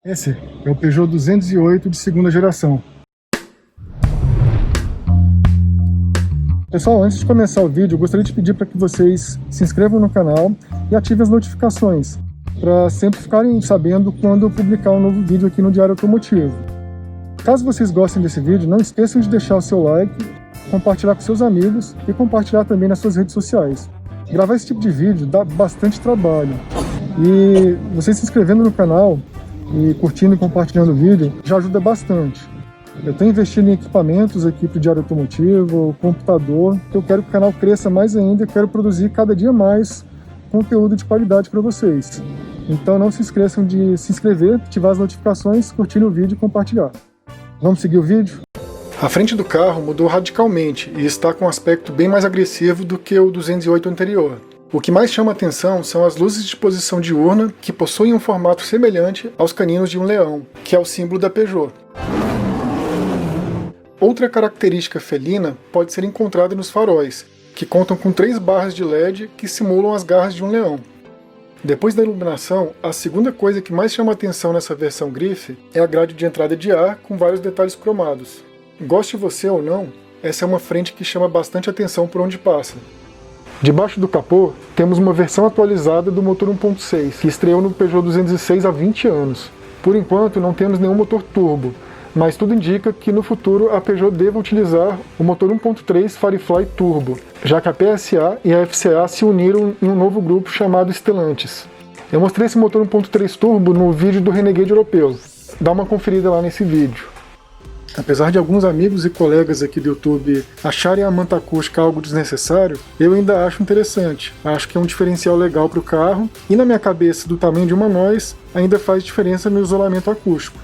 Esse é o Peugeot 208 de segunda geração. Pessoal, antes de começar o vídeo, eu gostaria de pedir para que vocês se inscrevam no canal e ativem as notificações, para sempre ficarem sabendo quando eu publicar um novo vídeo aqui no Diário Automotivo. Caso vocês gostem desse vídeo, não esqueçam de deixar o seu like, compartilhar com seus amigos e compartilhar também nas suas redes sociais. Gravar esse tipo de vídeo dá bastante trabalho e vocês se inscrevendo no canal e curtindo e compartilhando o vídeo já ajuda bastante. Eu estou investindo em equipamentos aqui para o Diário Automotivo, computador, que eu quero que o canal cresça mais ainda e quero produzir cada dia mais conteúdo de qualidade para vocês. Então não se esqueçam de se inscrever, ativar as notificações, curtir o vídeo e compartilhar. Vamos seguir o vídeo? A frente do carro mudou radicalmente e está com um aspecto bem mais agressivo do que o 208 anterior. O que mais chama a atenção são as luzes de posição diurna, que possuem um formato semelhante aos caninos de um leão, que é o símbolo da Peugeot. Outra característica felina pode ser encontrada nos faróis, que contam com 3 barras de LED que simulam as garras de um leão. Depois da iluminação, a segunda coisa que mais chama a atenção nessa versão grife é a grade de entrada de ar com vários detalhes cromados. Goste você ou não, essa é uma frente que chama bastante atenção por onde passa. Debaixo do capô, temos uma versão atualizada do motor 1.6, que estreou no Peugeot 206 há 20 anos. Por enquanto, não temos nenhum motor turbo, mas tudo indica que no futuro a Peugeot deva utilizar o motor 1.3 Firefly Turbo, já que a PSA e a FCA se uniram em um novo grupo chamado Stellantis. Eu mostrei esse motor 1.3 Turbo no vídeo do Renegade Europeu. Dá uma conferida lá nesse vídeo. Apesar de alguns amigos e colegas aqui do YouTube acharem a manta acústica algo desnecessário, eu ainda acho interessante. Acho que é um diferencial legal para o carro e na minha cabeça, do tamanho de uma nós, ainda faz diferença no isolamento acústico.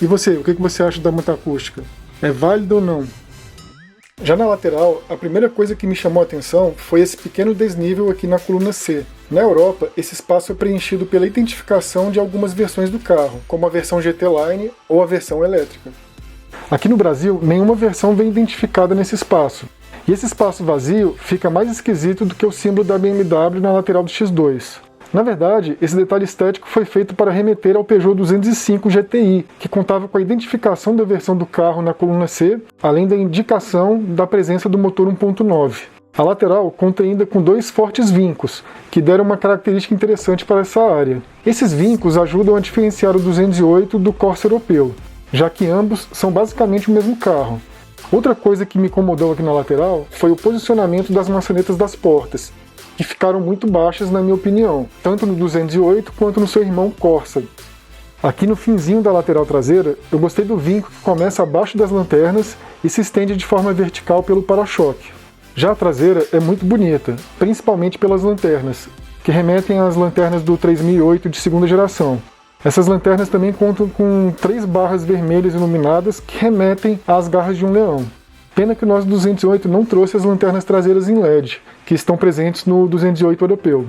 E você, o que você acha da manta acústica? É válido ou não? Já na lateral, a primeira coisa que me chamou a atenção foi esse pequeno desnível aqui na coluna C. Na Europa, esse espaço é preenchido pela identificação de algumas versões do carro, como a versão GT Line ou a versão elétrica. Aqui no Brasil, nenhuma versão vem identificada nesse espaço. E esse espaço vazio fica mais esquisito do que o símbolo da BMW na lateral do X2. Na verdade, esse detalhe estético foi feito para remeter ao Peugeot 205 GTI, que contava com a identificação da versão do carro na coluna C, além da indicação da presença do motor 1.9. A lateral conta ainda com 2 fortes vincos, que deram uma característica interessante para essa área. Esses vincos ajudam a diferenciar o 208 do Corsa europeu, já que ambos são basicamente o mesmo carro. Outra coisa que me incomodou aqui na lateral foi o posicionamento das maçanetas das portas, que ficaram muito baixas na minha opinião, tanto no 208 quanto no seu irmão Corsa. Aqui no finzinho da lateral traseira, eu gostei do vinco que começa abaixo das lanternas e se estende de forma vertical pelo para-choque. Já a traseira é muito bonita, principalmente pelas lanternas, que remetem às lanternas do 3008 de segunda geração. Essas lanternas também contam com 3 barras vermelhas iluminadas que remetem às garras de um leão. Pena que o nosso 208 não trouxe as lanternas traseiras em LED, que estão presentes no 208 europeu.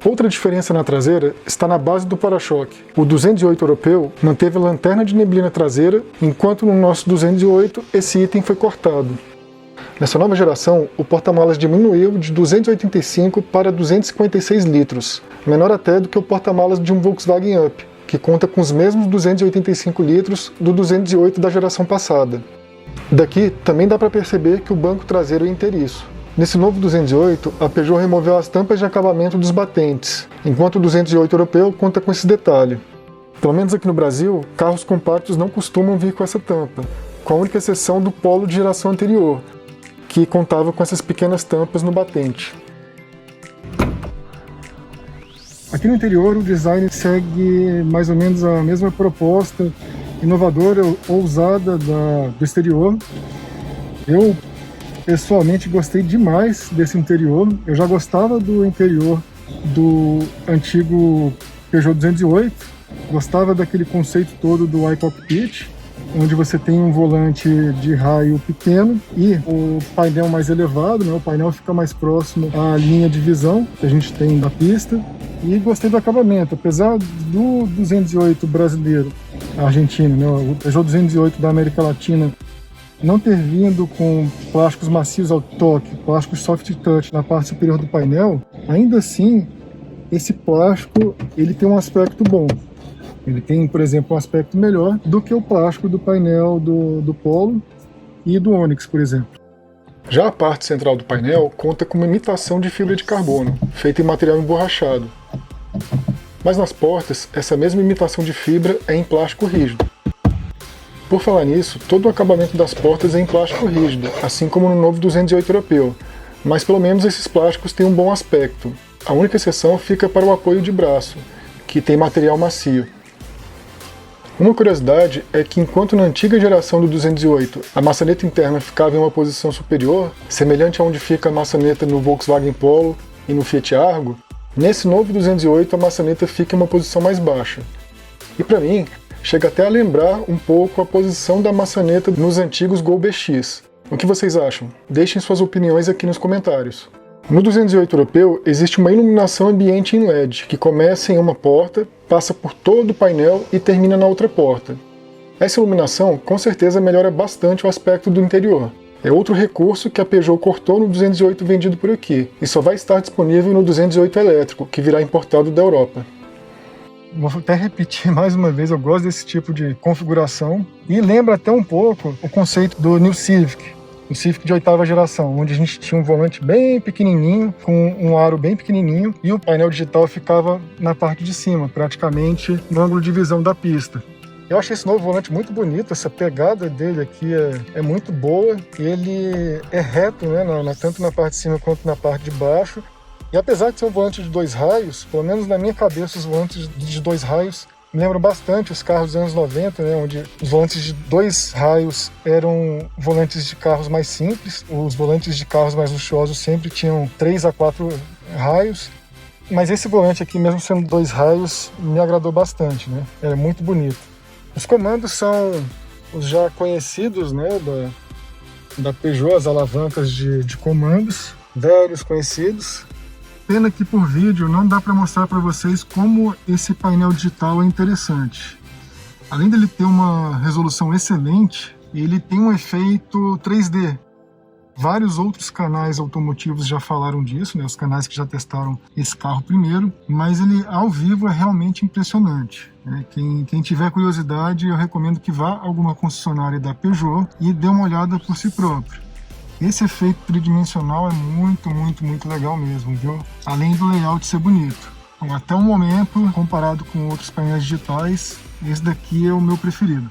Outra diferença na traseira está na base do para-choque. O 208 europeu manteve a lanterna de neblina traseira, enquanto no nosso 208 esse item foi cortado. Nessa nova geração, o porta-malas diminuiu de 285 para 256 litros, menor até do que o porta-malas de um Volkswagen Up, que conta com os mesmos 285 litros do 208 da geração passada. Daqui também dá para perceber que o banco traseiro é inteiriço. Nesse novo 208, a Peugeot removeu as tampas de acabamento dos batentes, enquanto o 208 europeu conta com esse detalhe. Pelo menos aqui no Brasil, carros compactos não costumam vir com essa tampa, com a única exceção do Polo de geração anterior, que contava com essas pequenas tampas no batente. Aqui no interior, o design segue mais ou menos a mesma proposta inovadora, ousada do exterior. Eu, pessoalmente, gostei demais desse interior. Eu já gostava do interior do antigo Peugeot 208, gostava daquele conceito todo do iCockpit, onde você tem um volante de raio pequeno e o painel mais elevado, né? O painel fica mais próximo à linha de visão que a gente tem da pista. E gostei do acabamento, apesar do 208 brasileiro, argentino, né? O Peugeot 208 da América Latina, não ter vindo com plásticos macios ao toque, plásticos soft touch na parte superior do painel, ainda assim, esse plástico ele tem um aspecto bom. Ele tem, por exemplo, um aspecto melhor do que o plástico do painel do Polo e do Onix, por exemplo. Já a parte central do painel conta com uma imitação de fibra de carbono, feita em material emborrachado. Mas nas portas, essa mesma imitação de fibra é em plástico rígido. Por falar nisso, todo o acabamento das portas é em plástico rígido, assim como no novo 208 europeu, mas pelo menos esses plásticos têm um bom aspecto. A única exceção fica para o apoio de braço, que tem material macio. Uma curiosidade é que enquanto na antiga geração do 208 a maçaneta interna ficava em uma posição superior, semelhante a onde fica a maçaneta no Volkswagen Polo e no Fiat Argo, nesse novo 208 a maçaneta fica em uma posição mais baixa. E para mim, chega até a lembrar um pouco a posição da maçaneta nos antigos Gol BX. O que vocês acham? Deixem suas opiniões aqui nos comentários. No 208 europeu, existe uma iluminação ambiente em LED, que começa em uma porta, passa por todo o painel e termina na outra porta. Essa iluminação, com certeza, melhora bastante o aspecto do interior. É outro recurso que a Peugeot cortou no 208 vendido por aqui, e só vai estar disponível no 208 elétrico, que virá importado da Europa. Vou até repetir mais uma vez, eu gosto desse tipo de configuração, e lembra até um pouco o conceito do New Civic, o Civic de 8ª geração, onde a gente tinha um volante bem pequenininho, com um aro bem pequenininho, e o painel digital ficava na parte de cima, praticamente no ângulo de visão da pista. Eu achei esse novo volante muito bonito, essa pegada dele aqui é muito boa, ele é reto, né, tanto na parte de cima quanto na parte de baixo, e apesar de ser um volante de 2 raios, pelo menos na minha cabeça os volantes de 2 raios me lembram bastante os carros dos anos 90, né, onde os volantes de 2 raios eram volantes de carros mais simples, os volantes de carros mais luxuosos sempre tinham 3 a 4 raios, mas esse volante aqui, mesmo sendo 2 raios, me agradou bastante, né, é muito bonito. Os comandos são os já conhecidos, né, da Peugeot, as alavancas de comandos, velhos conhecidos. Pena que por vídeo não dá para mostrar para vocês como esse painel digital é interessante. Além dele ter uma resolução excelente, ele tem um efeito 3D. Vários outros canais automotivos já falaram disso, né, os canais que já testaram esse carro primeiro, mas ele ao vivo é realmente impressionante. Né? Quem tiver curiosidade, eu recomendo que vá a alguma concessionária da Peugeot e dê uma olhada por si próprio. Esse efeito tridimensional é muito, muito, muito legal mesmo, viu? Além do layout ser bonito. Então, até o momento, comparado com outros painéis digitais, esse daqui é o meu preferido.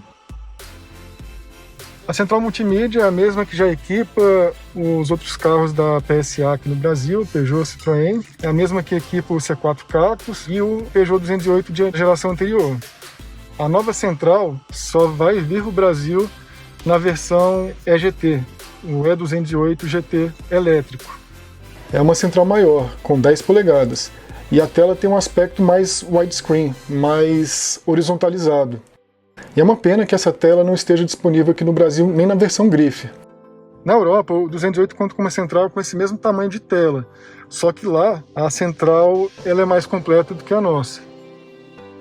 A central multimídia é a mesma que já equipa os outros carros da PSA aqui no Brasil, Peugeot, Citroën. É a mesma que equipa o C4 Cactus e o Peugeot 208 de geração anterior. A nova central só vai vir para o Brasil na versão EGT, o E208 GT elétrico. É uma central maior, com 10 polegadas, e a tela tem um aspecto mais widescreen, mais horizontalizado. E é uma pena que essa tela não esteja disponível aqui no Brasil nem na versão grife. Na Europa, o 208 conta com uma central com esse mesmo tamanho de tela, só que lá a central ela é mais completa do que a nossa.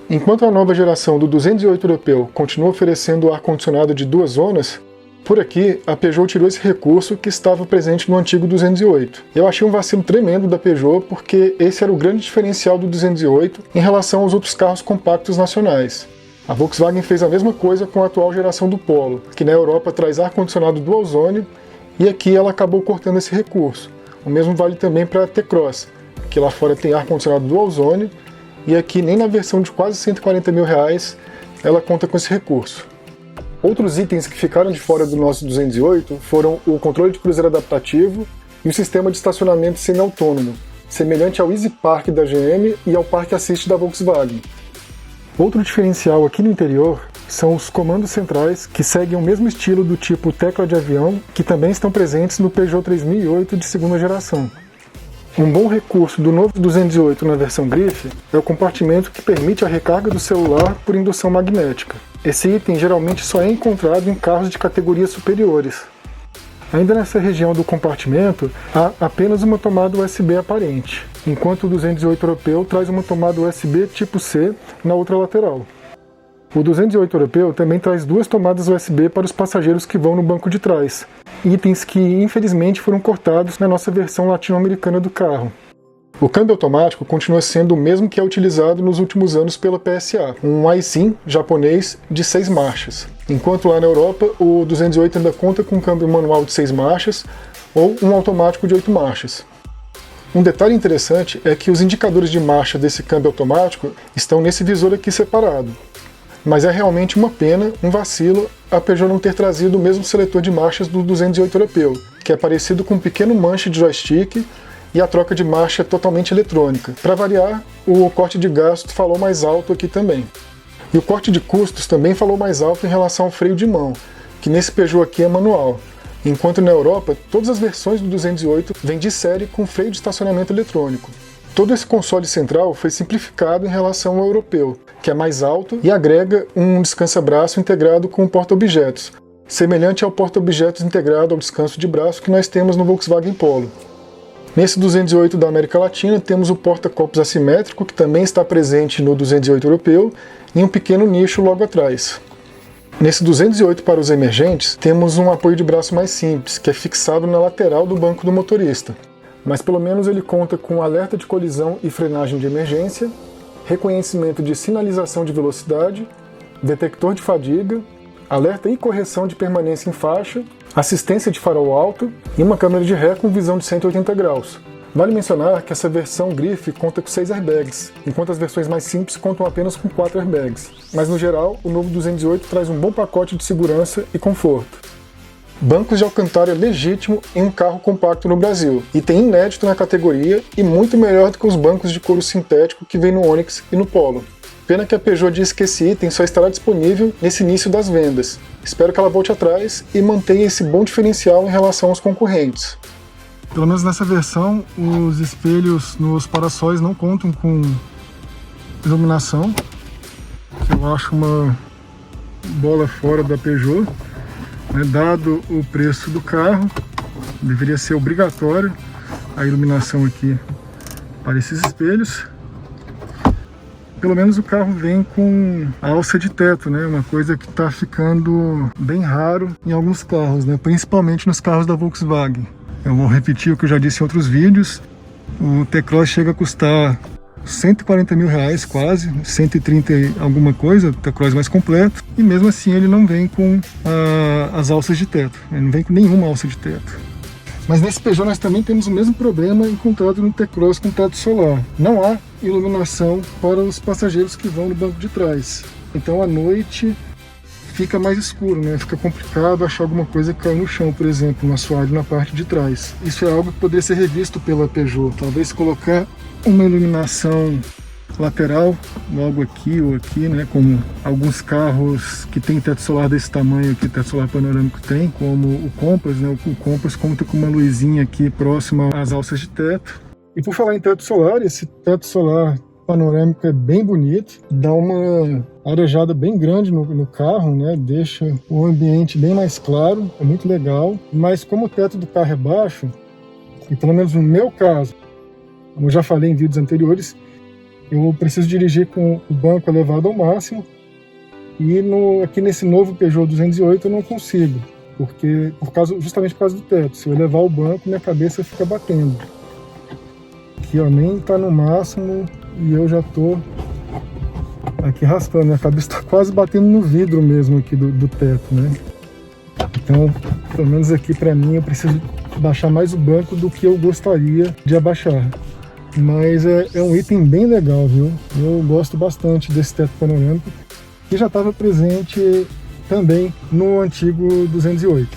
Enquanto a nova geração do 208 europeu continua oferecendo ar-condicionado de 2 zonas, por aqui, a Peugeot tirou esse recurso que estava presente no antigo 208. Eu achei um vacilo tremendo da Peugeot porque esse era o grande diferencial do 208 em relação aos outros carros compactos nacionais. A Volkswagen fez a mesma coisa com a atual geração do Polo, que na Europa traz ar-condicionado dual zone, e aqui ela acabou cortando esse recurso. O mesmo vale também para a T-Cross, que lá fora tem ar-condicionado dual zone, e aqui nem na versão de quase 140 mil reais ela conta com esse recurso. Outros itens que ficaram de fora do nosso 208 foram o controle de cruzeiro adaptativo e o sistema de estacionamento semi-autônomo, semelhante ao Easy Park da GM e ao Park Assist da Volkswagen. Outro diferencial aqui no interior são os comandos centrais, que seguem o mesmo estilo do tipo tecla de avião, que também estão presentes no Peugeot 3008 de segunda geração. Um bom recurso do novo 208 na versão grife é o compartimento que permite a recarga do celular por indução magnética. Esse item geralmente só é encontrado em carros de categorias superiores. Ainda nessa região do compartimento, há apenas uma tomada USB aparente, enquanto o 208 europeu traz uma tomada USB tipo C na outra lateral. O 208 europeu também traz 2 tomadas USB para os passageiros que vão no banco de trás, itens que infelizmente foram cortados na nossa versão latino-americana do carro. O câmbio automático continua sendo o mesmo que é utilizado nos últimos anos pela PSA, um Aisin japonês de 6 marchas, enquanto lá na Europa o 208 ainda conta com um câmbio manual de 6 marchas ou um automático de 8 marchas. Um detalhe interessante é que os indicadores de marcha desse câmbio automático estão nesse visor aqui separado. Mas é realmente uma pena, um vacilo, a Peugeot não ter trazido o mesmo seletor de marchas do 208 europeu, que é parecido com um pequeno manche de joystick e a troca de marcha totalmente eletrônica. Para variar, o corte de gasto falou mais alto aqui também. E o corte de custos também falou mais alto em relação ao freio de mão, que nesse Peugeot aqui é manual, enquanto na Europa todas as versões do 208 vêm de série com freio de estacionamento eletrônico. Todo esse console central foi simplificado em relação ao europeu, que é mais alto e agrega um descansa-braço integrado com o porta-objetos, semelhante ao porta-objetos integrado ao descanso de braço que nós temos no Volkswagen Polo. Nesse 208 da América Latina temos o porta-copos assimétrico, que também está presente no 208 europeu, em um pequeno nicho logo atrás. Nesse 208 para os emergentes, temos um apoio de braço mais simples, que é fixado na lateral do banco do motorista. Mas pelo menos ele conta com alerta de colisão e frenagem de emergência, reconhecimento de sinalização de velocidade, detector de fadiga, alerta e correção de permanência em faixa, assistência de farol alto e uma câmera de ré com visão de 180 graus. Vale mencionar que essa versão Grife conta com 6 airbags, enquanto as versões mais simples contam apenas com 4 airbags. Mas no geral, o novo 208 traz um bom pacote de segurança e conforto. Bancos de alcântara legítimo em um carro compacto no Brasil, item inédito na categoria e muito melhor do que os bancos de couro sintético que vem no Onix e no Polo. Pena que a Peugeot diz que esse item só estará disponível nesse início das vendas. Espero que ela volte atrás e mantenha esse bom diferencial em relação aos concorrentes. Pelo menos nessa versão, os espelhos nos para-sóis não contam com iluminação, que eu acho uma bola fora da Peugeot. Dado o preço do carro, deveria ser obrigatório a iluminação aqui para esses espelhos. Pelo menos o carro vem com a alça de teto, né? Uma coisa que está ficando bem raro em alguns carros, né? Principalmente nos carros da Volkswagen. Eu vou repetir o que eu já disse em outros vídeos. O T-Cross chega a custar 140 mil reais quase, 130 e alguma coisa, o T-Cross mais completo, e mesmo assim ele não vem com as alças de teto, ele não vem com nenhuma alça de teto. Mas nesse Peugeot nós também temos o mesmo problema encontrado no T-Cross com teto solar. Não há iluminação para os passageiros que vão no banco de trás. Então à noite fica mais escuro, né? Fica complicado achar alguma coisa que caiu no chão, por exemplo, no assoalho na parte de trás. Isso é algo que poderia ser revisto pela Peugeot. Talvez colocar uma iluminação lateral, logo aqui ou aqui, né? Como alguns carros que tem teto solar desse tamanho aqui, teto solar panorâmico tem, como o Compass, né? O Compass conta com uma luzinha aqui próxima às alças de teto. E por falar em teto solar, esse teto solar panorâmico é bem bonito, dá uma arejada bem grande no carro, né? Deixa o ambiente bem mais claro, é muito legal. Mas como o teto do carro é baixo, e pelo menos no meu caso, como eu já falei em vídeos anteriores, eu preciso dirigir com o banco elevado ao máximo, e aqui nesse novo Peugeot 208 eu não consigo, justamente por causa do teto. Se eu elevar o banco, minha cabeça fica batendo. Aqui ó, nem está no máximo e eu já tô aqui raspando, minha cabeça está quase batendo no vidro mesmo aqui do teto, né? Então, pelo menos aqui para mim, eu preciso baixar mais o banco do que eu gostaria de abaixar. Mas é um item bem legal, viu? Eu gosto bastante desse teto panorâmico, que já estava presente também no antigo 208.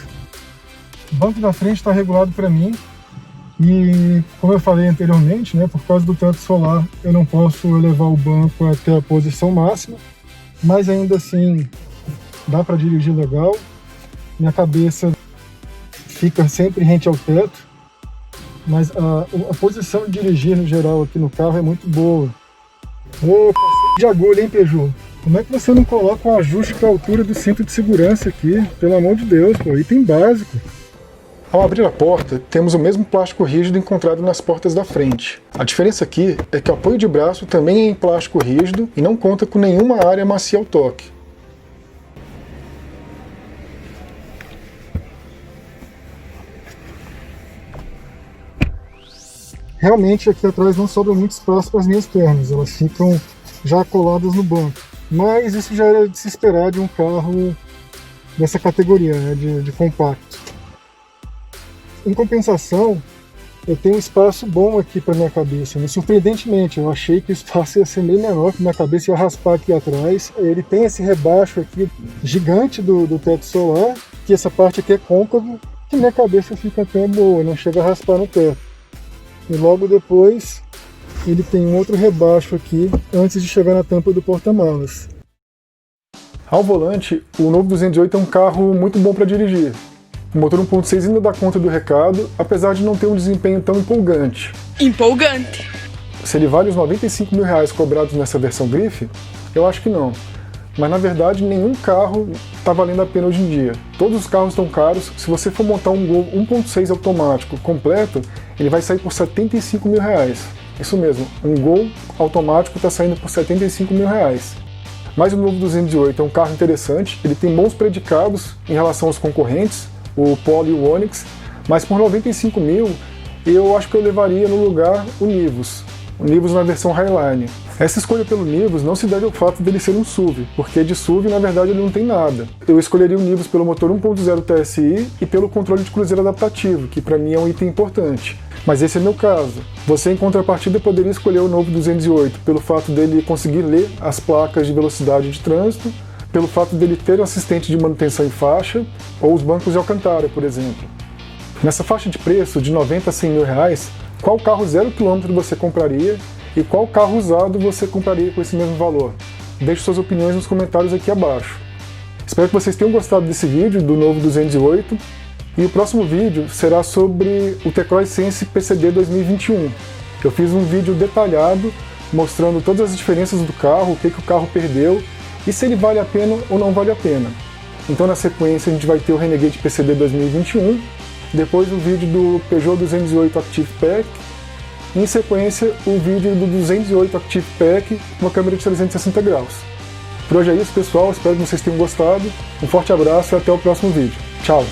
O banco da frente está regulado para mim, e como eu falei anteriormente, né, por causa do teto solar, eu não posso elevar o banco até a posição máxima, mas ainda assim dá para dirigir legal. Minha cabeça fica sempre rente ao teto, mas a posição de dirigir no geral aqui no carro é muito boa. Ô, cacete de agulha, hein, Peugeot? Como é que você não coloca um ajuste para a altura do cinto de segurança aqui? Pelo amor de Deus, pô, item básico. Ao abrir a porta, temos o mesmo plástico rígido encontrado nas portas da frente. A diferença aqui é que o apoio de braço também é em plástico rígido e não conta com nenhuma área macia ao toque. Realmente aqui atrás não sobra muito espaço para as minhas pernas, elas ficam já coladas no banco. Mas isso já era de se esperar de um carro dessa categoria, né, de compacto. Em compensação, eu tenho um espaço bom aqui para minha cabeça, né? Surpreendentemente, eu achei que o espaço ia ser meio menor, que minha cabeça ia raspar aqui atrás. Ele tem esse rebaixo aqui gigante do teto solar, que essa parte aqui é côncavo, que minha cabeça fica até boa, não chega a raspar no teto. E logo depois ele tem um outro rebaixo aqui antes de chegar na tampa do porta-malas. Ao volante, o novo 208 é um carro muito bom para dirigir. O motor 1.6 ainda dá conta do recado, apesar de não ter um desempenho tão empolgante. Empolgante! Se ele vale os R$95 mil cobrados nessa versão Grife, eu acho que não. Mas na verdade nenhum carro está valendo a pena hoje em dia. Todos os carros estão caros. Se você for montar um Gol 1.6 automático completo, ele vai sair por R$75 mil. Isso mesmo, um Gol automático está saindo por R$75 mil. Mas o novo 208 é um carro interessante, ele tem bons predicados em relação aos concorrentes, o Polo e o Onix, mas por R$95 mil eu acho que eu levaria no lugar o Nivus na versão Highline. Essa escolha pelo Nivus não se deve ao fato dele ser um SUV, porque de SUV na verdade ele não tem nada. Eu escolheria o Nivus pelo motor 1.0 TSI e pelo controle de cruzeiro adaptativo, que para mim é um item importante. Mas esse é meu caso. Você, em contrapartida, poderia escolher o novo 208 pelo fato dele conseguir ler as placas de velocidade de trânsito, pelo fato dele ter um assistente de manutenção em faixa, ou os bancos de Alcântara, por exemplo. Nessa faixa de preço, de R$90 a R$100 mil, qual carro 0 km você compraria e qual carro usado você compraria com esse mesmo valor? Deixe suas opiniões nos comentários aqui abaixo. Espero que vocês tenham gostado desse vídeo do novo 208 e o próximo vídeo será sobre o T-Cross Sense PCD 2021. Eu fiz um vídeo detalhado mostrando todas as diferenças do carro, o que o carro perdeu e se ele vale a pena ou não vale a pena. Então na sequência a gente vai ter o Renegade PCD 2021, depois o vídeo do Peugeot 208 Active Pack, e em sequência o vídeo do 208 Active Pack com uma câmera de 360 graus. Por hoje é isso, pessoal, espero que vocês tenham gostado, um forte abraço e até o próximo vídeo. Tchau!